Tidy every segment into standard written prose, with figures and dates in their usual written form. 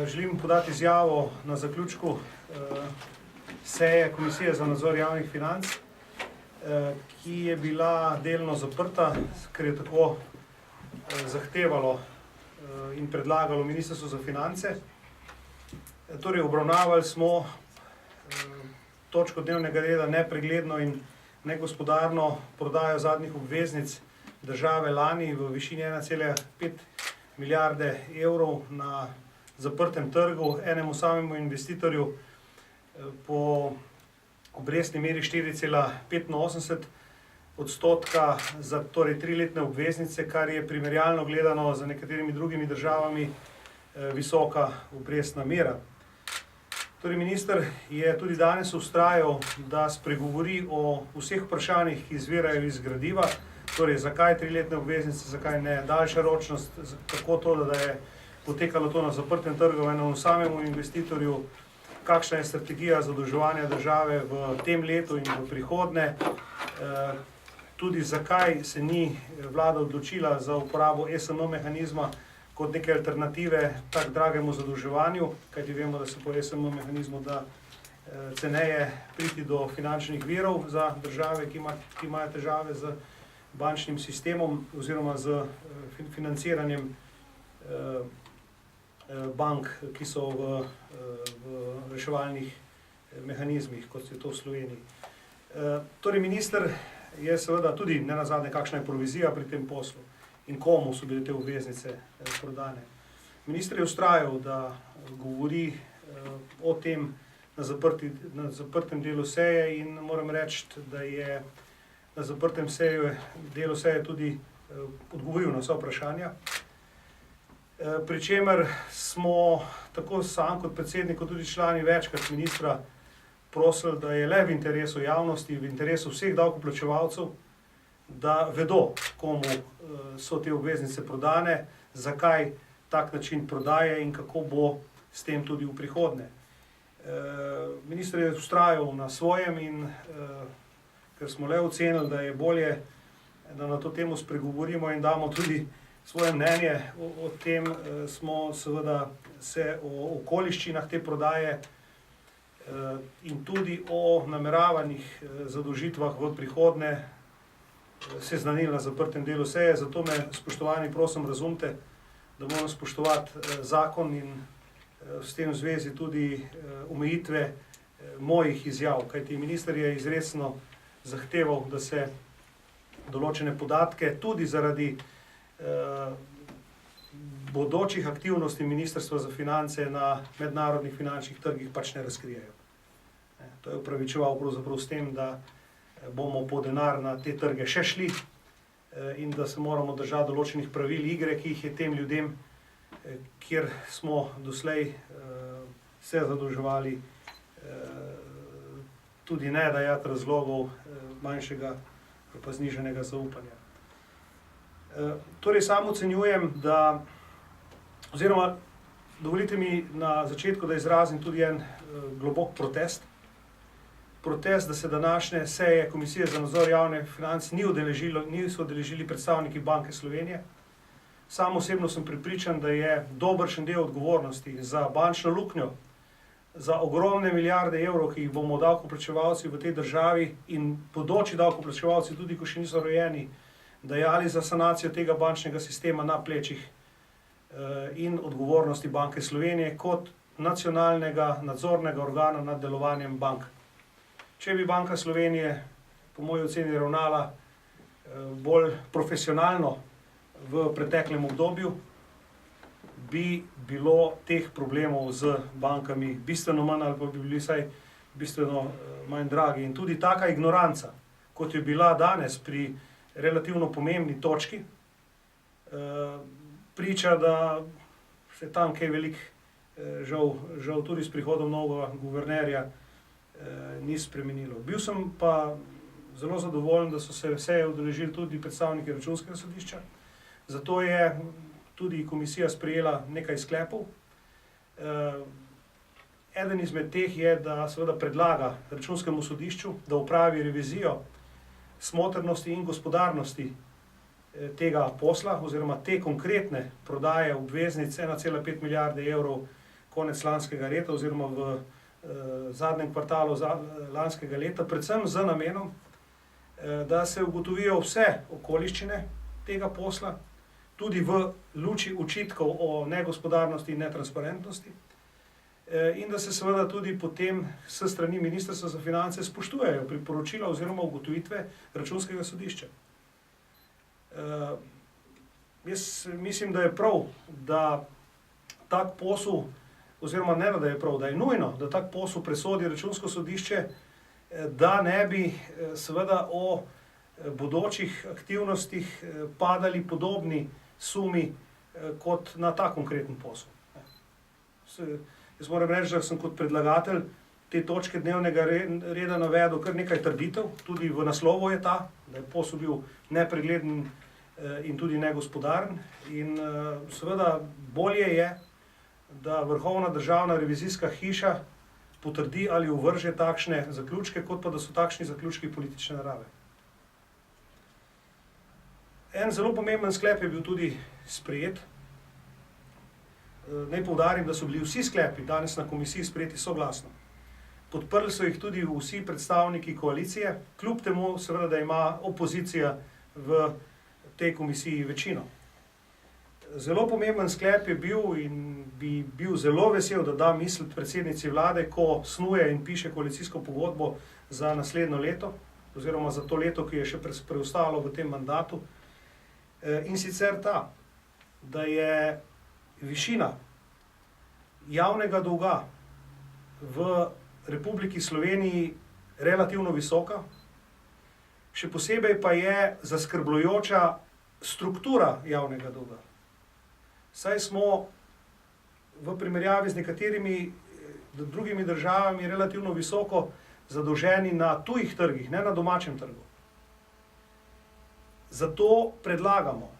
Želim podati izjavo na zaključku seje Komisije za nadzor javnih financ, ki je bila delno zaprta, ker je tako zahtevalo in predlagalo Ministrstvo za finance. Torej, obravnavali smo točko dnevnega reda nepregledno in negospodarno prodajo zadnjih obveznic države lani v višini 1,5 milijarde evrov na zaprtem trgu enemu samemu investitorju po obrestni meri 4,85% za torej 3-letne obveznice, kar je primerjalno gledano z nekaterimi drugimi državami visoka obrestna mera. Torej, minister je tudi danes vztrajal, da spregovori o vseh vprašanjih, ki izvirajo iz gradiva, torej zakaj 3-letne obveznice, zakaj ne daljša ročnost, kako to, da je potekalo to na zaprtem trgu enemu samemu investitorju, kakšna je strategija zadolževanja države v tem letu in v prihodnje, tudi zakaj se ni vlada odločila za uporabo ESM mehanizma kot neke alternative tak dragemu zadolževanju, kajti vemo, da se po ESM mehanizmu da ceneje priti do finančnih virov za države, ki imajo težave z bančnim sistemom oziroma z financiranjem bank, ki so v reševalnih mehanizmih, kot je to v Sloveniji. Torej, minister je seveda tudi nenazadnje, kakšna je provizija pri tem poslu in komu so bile te obveznice prodane. Minister je vztrajal, da govori o tem na zaprtem delu seje in moram reči, da je na zaprtem delu seje tudi odgovoril na vsa vprašanja. Pri čemer smo tako sam kot predsednik, kot tudi člani večkrat ministra prosili, da je le v interesu javnosti, v interesu vseh davkoplačevalcev, da vedo, komu so te obveznice prodane, zakaj tak način prodaje in kako bo s tem tudi v prihodnje. Minister je vztrajal na svojem in ker smo le ocenili, da je bolje, da na to temo spregovorimo in damo tudi svoje mnenje o tem, smo seveda se o okoliščinah te prodaje in tudi o nameravanih zadolžitvah v prihodnje seznanili na zaprtem delu seje, zato me, spoštovani, prosim razumite, da moram spoštovati zakon in s tem v zvezi tudi omejitve mojih izjav, kajti minister je izrecno zahteval, da se določene podatke tudi zaradi bodočih aktivnosti Ministrstva za finance na mednarodnih finančnih trgih pač ne razkrijejo. To je upravičeval pravzaprav s tem, da bomo po denar na te trge še šli in da se moramo držati določenih pravil igre, ki jih je tem ljudem, kjer smo doslej se zadolževali, tudi ne dajati razlogov manjšega pa znižanega zaupanja. Torej, sam ocenjujem, da, oziroma dovolite mi na začetku, da izrazim tudi en globok protest. Protest, da se današnje seje Komisije za nadzor javnih financ niso udeležili predstavniki Banke Slovenije. Sam osebno sem prepričan, da je dobršen del odgovornosti za bančno luknjo, za ogromne milijarde evrov, ki jih bomo davkoplačevalci v tej državi in bodoči davkoplačevalci, tudi ko še niso rojeni, dajali za sanacijo tega bančnega sistema na plečih in odgovornosti Banke Slovenije kot nacionalnega nadzornega organa nad delovanjem bank. Če bi Banka Slovenije, po moji oceni, ravnala bolj profesionalno v preteklem obdobju, bi bilo teh problemov z bankami bistveno manj ali pa bi bili vsaj bistveno manj dragi. In tudi taka ignoranca, kot je bila danes pri relativno pomembni točki, priča, da se tam kaj veliko, žal tudi s prihodom novega guvernerja, ni spremenilo. Bil sem pa zelo zadovoljen, da so se seje udeležili tudi predstavniki Računskega sodišča, zato je tudi komisija sprejela nekaj sklepov. Eden izmed teh je, da seveda predlaga Računskemu sodišču, da opravi revizijo smotrnosti in gospodarnosti tega posla oziroma te konkretne prodaje obveznic 1,5 milijarde evrov konec lanskega leta oziroma v zadnjem kvartalu lanskega leta, predvsem z namenom, da se ugotovijo vse okoliščine tega posla, tudi v luči očitkov o negospodarnosti in netransparentnosti, in da se seveda tudi potem s strani Ministrstva za finance spoštujejo priporočila oziroma ugotovitve Računskega sodišča. Jaz mislim, da je prav, da tak posel, oziroma ne, da je prav, da je nujno, da tak posel presodi Računsko sodišče, da ne bi seveda o bodočih aktivnostih padali podobni sumi kot na ta konkreten posel. Jaz moram reči, da sem kot predlagatelj te točke dnevnega reda navedel kar nekaj trditev, tudi v naslovu je ta, da je posel bil nepregleden in tudi negospodaren. In seveda bolje je, da Vrhovna državna revizijska hiša potrdi ali uvrže takšne zaključke, kot pa da so takšni zaključki politične narave. En zelo pomemben sklep je bil tudi sprejet. Naj poudarim, da so bili vsi sklepi danes na komisiji sprejeti soglasno. Podprli so jih tudi vsi predstavniki koalicije, kljub temu seveda, da ima opozicija v tej komisiji večino. Zelo pomemben sklep je bil in bi bil zelo vesel, da da misliti predsednici vlade, ko snuje in piše koalicijsko pogodbo za naslednjo leto, oziroma za to leto, ki je še preostalo v tem mandatu. In sicer ta, da je višina javnega dolga v Republiki Sloveniji relativno visoka, še posebej pa je zaskrbljujoča struktura javnega dolga. Saj smo v primerjavi z nekaterimi drugimi državami relativno visoko zadolženi na tujih trgih, ne na domačem trgu. Zato predlagamo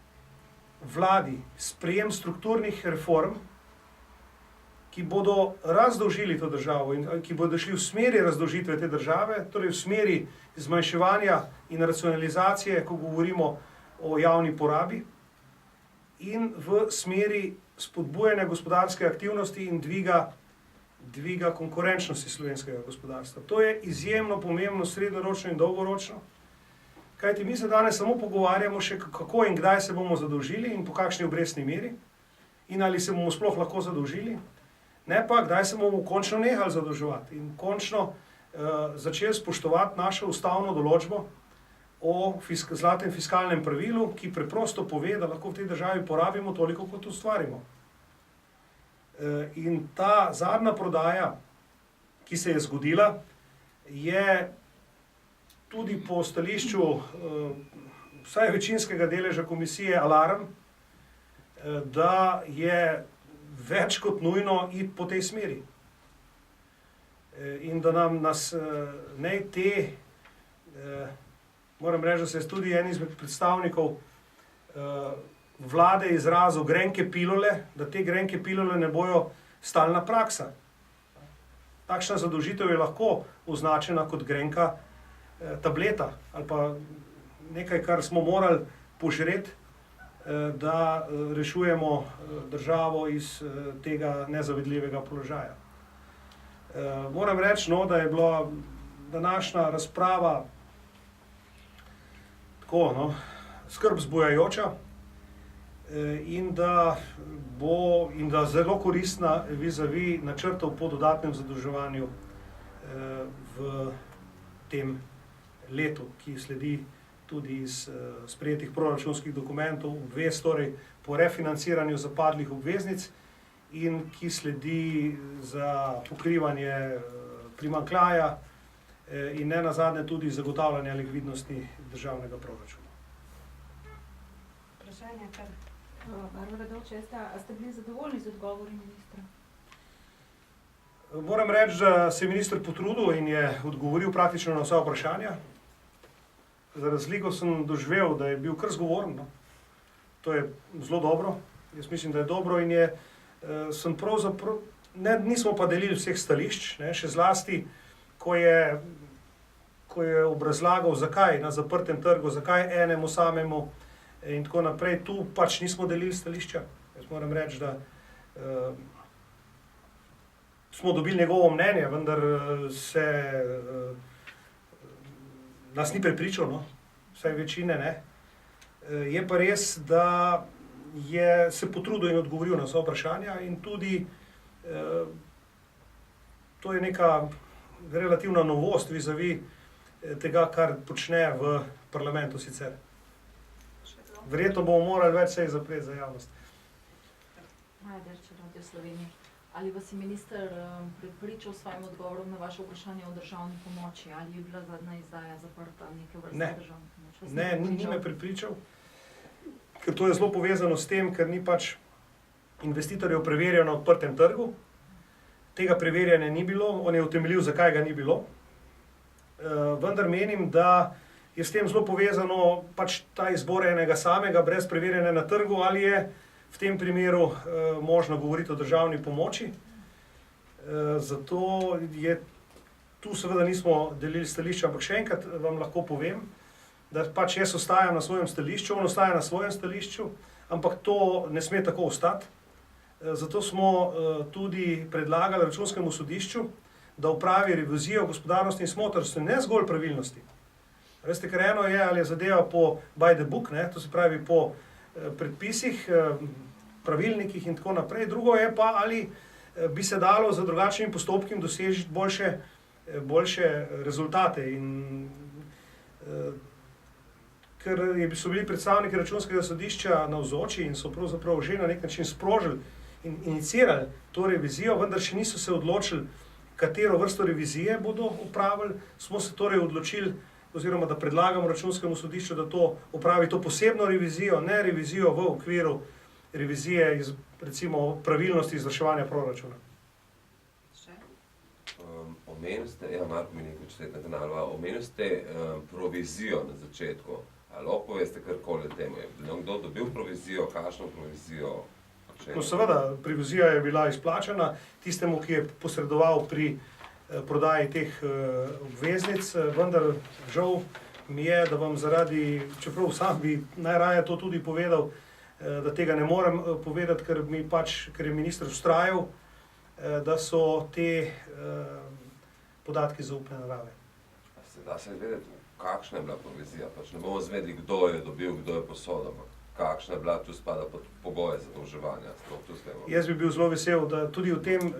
vladi sprejem strukturnih reform, ki bodo razdolžili to državo in ki bodo šli v smeri razdolžitve te države, torej v smeri zmanjševanja in racionalizacije, ko govorimo o javni porabi, in v smeri spodbujanja gospodarske aktivnosti in dviga konkurenčnosti slovenskega gospodarstva. To je izjemno pomembno srednjeročno in dolgoročno, kajti mi se danes samo pogovarjamo še kako in kdaj se bomo zadolžili in po kakšni obrestni meri in ali se bomo sploh lahko zadolžili, ne pa kdaj se bomo končno nehali zadolževati in končno začeli spoštovati našo ustavno določbo o zlatem fiskalnem pravilu, ki preprosto pove, da lahko v tej državi porabimo toliko, kot ustvarimo. In ta zadnja prodaja, ki se je zgodila, je tudi po stališču vsaj večinskega deleža komisije alarm, da je več kot nujno iti po tej smeri. In da nas ne te, moram reči, da se je tudi en izmed predstavnikov vlade izrazil grenke pilule, da te grenke pilule ne bojo stalna praksa. Takšna zadolžitev je lahko označena kot grenka tableta ali pa nekaj, kar smo morali požreti, da rešujemo državo iz tega nezavidljivega položaja. Moram reči, no, da je bila današnja razprava tako, no, skrb vzbujajoča in da zelo koristna vis-a-vis načrtov po dodatnem zadolževanju v tem letu, ki sledi tudi iz sprejetih proračunskih dokumentov, obvez torej po refinanciranju zapadlih obveznic in ki sledi za pokrivanje primanjkljaja in ne nazadnje tudi zagotavljanje likvidnosti državnega proračuna. Vprašanje, kar Barbara Dovče, a ste bili zadovoljni z odgovori ministra? Moram reči, da se je minister potrudil in je odgovoril praktično na vsa vprašanja. Za razliko sem doživel, da je bil kar zgovoren. No. To je zelo dobro. Jaz mislim, da je dobro in sem pravzaprav, nismo pa delili vseh stališč, ne, še zlasti, ko je obrazlagal, zakaj na zaprtem trgu, zakaj enemu samemu in tako naprej. Tu pač nismo delili stališča. Jaz moram reči, da smo dobili njegovo mnenje, vendar nas ni prepričal, no? Vsaj večine ne. Je pa res, da je se potrudil in odgovoril na vsa vprašanja in tudi to je neka relativna novost vis-a-vis tega, kar počne v parlamentu sicer. Verjetno bomo morali več sej zapreti za javnost. Maja Derčar, Radio Slovenija. Ali vas je minister prepričal s svojim odgovorom na vaše vprašanje o državni pomoči? Ali je bila zadnja izdaja zaprta neke vrste državne pomoči? Ne, ni me prepričal, ker to je zelo povezano s tem, ker ni pač investitorjev preverjal na odprtem trgu. Tega preverjanja ni bilo, on je utemeljil, zakaj ga ni bilo. Vendar menim, da je s tem zelo povezano pač ta izbor enega samega, brez preverjanja na trgu, ali je v tem primeru možno govoriti o državni pomoči. Zato je tu seveda nismo delili stališča, ampak še enkrat vam lahko povem, da pač jaz ostajam na svojem stališču, on ostaja na svojem stališču, ampak to ne sme tako ostati. Zato smo tudi predlagali Računskemu sodišču, da opravi revizijo gospodarnosti in smotrnosti, ne zgolj pravilnosti. Veste, ker eno je, ali je zadeva po by the book, ne, to se pravi po predpisih, pravilnikih in tako naprej. Drugo je pa, ali bi se dalo za drugačnimi postopki doseči boljše rezultate. In ker so bili predstavniki Računskega sodišča navzoči in so pravzaprav že na nek način sprožili in inicirali to revizijo, vendar še niso se odločili, katero vrsto revizije bodo upravili, smo se torej odločili, oziroma da predlagamo Računskemu sodišču, da to opravi to posebno revizijo, ne revizijo v okviru revizije iz, recimo, pravilnosti izvrševanja proračuna. Omenili ste, Marko Milinković, Svetna kanala, omenili ste provizijo na začetku. Ali lahko poveste karkoli o tem? Je kdo dobil provizijo, kakšno provizijo? No, seveda, provizija je bila izplačana tistemu, ki je posredoval pri prodaji teh obveznic, vendar žal mi je, da vam zaradi, čeprav sam bi najraje to tudi povedal, da tega ne morem povedati, ker je minister vztrajal, da so te podatki zaupne narave. Da se vedeti, kakšna je bila provizija? Pač ne bomo zvedli, kdo je dobil, kdo je posodil. Kakšna je bila, tu spada pod pogoje zadolževanja? Jaz bi bil zelo vesel, da tudi v tem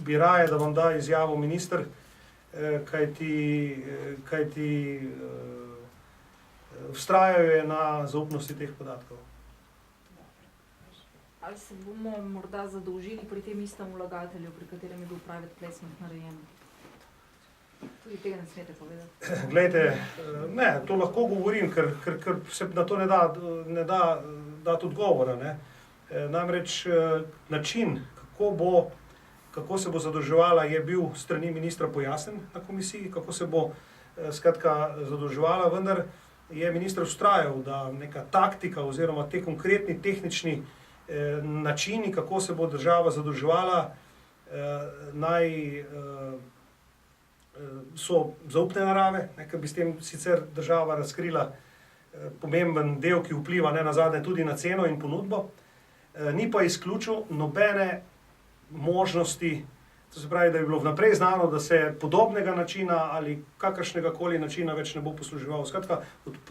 bi raje, da vam da izjavo minister, kajti vztrajajo je na zaupnosti teh podatkov. Ali se bomo morda zadolžili pri tem istem vlagatelju, pri katerem je bil private placement narejen? Tudi tega ne smete povedati. Glejte, ne, to lahko govorim, ker se na to ne da dati odgovora. Ne. Namreč način, kako se bo zadolževala, je bil strani ministra pojasnen na komisiji, kako se bo skratka zadolževala, vendar je minister vztrajal, da neka taktika oziroma te konkretni tehnični načini, kako se bo država zadolževala, so zaupne narave, ker bi s tem sicer država razkrila pomemben del, ki vpliva nenazadnje tudi na ceno in ponudbo. Ni pa izključil nobene možnosti, to se pravi, da je bilo vnaprej znano, da se podobnega načina ali kakršnega koli načina več ne bo posluževal. Skratka,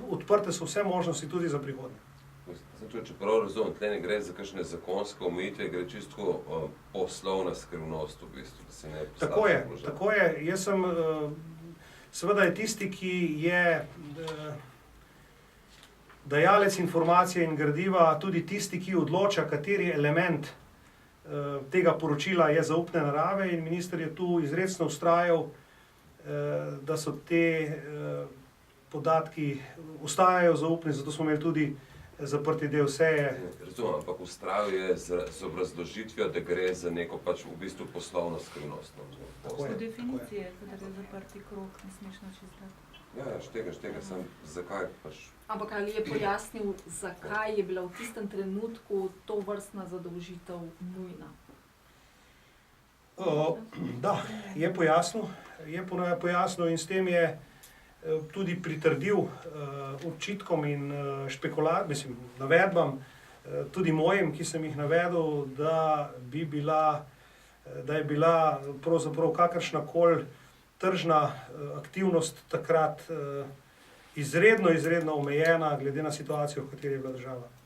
odprte so vse možnosti tudi za prihodnje. Če prav razumem, tle ne gre za kakšne zakonske omejitve, gre čisto poslovna skrivnost v bistvu, da se ne postavlja. Tako je. Jaz sem, seveda je tisti, ki je dajalec informacije in gradiva, tudi tisti, ki odloča, kateri element tega poročila je zaupne narave, in minister je tu izrecno vztrajal, da so te podatki ostajajo zaupni, zato smo imeli tudi zaprti del seje. Razumem, ampak vztrajal je z obrazložitvijo, da gre za neko pač v bistvu poslovno skrivnost. Po definiciji, kadar je zaprti krog, ne smeš nič izdati. Ja, štega, sem zakaj pač. Ampak ali je pojasnil, zakaj je bila v tistem trenutku to vrstna zadolžitev nujna? Da, je pojasnil in s tem je tudi pritrdil očitkom in navedbam, tudi mojim, ki sem jih navedel, da je bila pravzaprav kakršnakoli tržna aktivnost takrat izredno omejena glede na situacijo, v kateri je bila država.